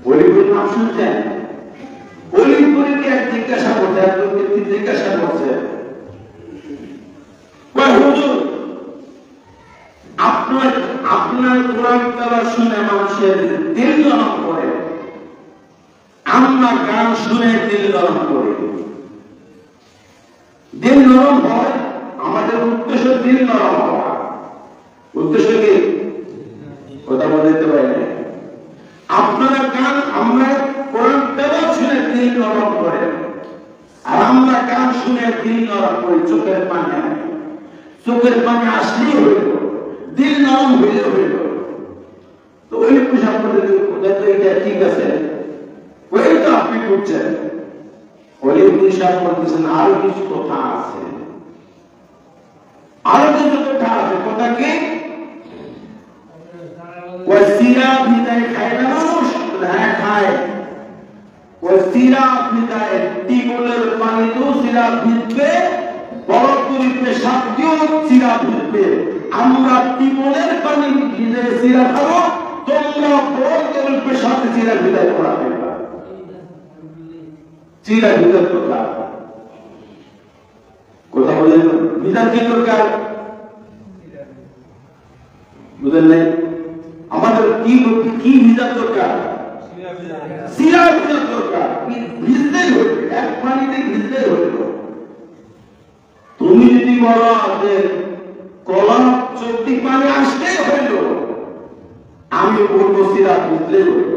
অলিপুরের নাম শুনছেন? অলিপুরকে এক জিজ্ঞাসা করছে, এক ব্যক্তি জিজ্ঞাসা করছে, হুজুর আপনার কোরআন তেলাওয়াত শুনে মানুষের দিল নরম করে, আমরা গান শুনে দিল নরম করি। দিল নরম হয়, আমাদের উদ্দেশ্য দিল নরম হওয়া। উদ্দেশ্য কি? কথা বলতে পারি। আপনারা গান, আমরা কোরআন তেলাওয়াত শুনে দিল নরম করে, আর আমরা গান শুনে দিল নরম করি। চোখের পানি আনে, চোখের পানি আসলেই হইল, দিল নরম হইলে হইল। তো ওই পোশাক এটা ঠিক আছে, ওই তো আপনি করছেন। ওই পোশাক করতেছেন, আরো কিছু কথা আছে, আরো কিছু কথা আছে। কথা কি? ওই সিরা ভিদায় খায় না মানুষ? হ্যাঁ খায়। ওই সিরা ভিদায় টিউবওয়েলের পানি তো সিরা ভিজবে, বড় করিতে সাথেও সিরা ভিজবে। আমরা টিউবওয়েলের পানি ভিজে সিরা খাবো, তোমরা বড় করিতে সাথে সিরা ভিদায় করা হবে। সিরা ভিজার কথা কথা বলেন, ভিজার কি দরকার? বুঝলেন নাই? আমাদের কি ভিজার দরকার? সিরা ভিজার দরকার। ভিজতেই হবে, এক পানিতে ভিজতেই হবে। তুমি যদি বলো যে কলা চোখটি পানি আসতেই হইল, আমি বলবো সিরা ভিজলেই হইল।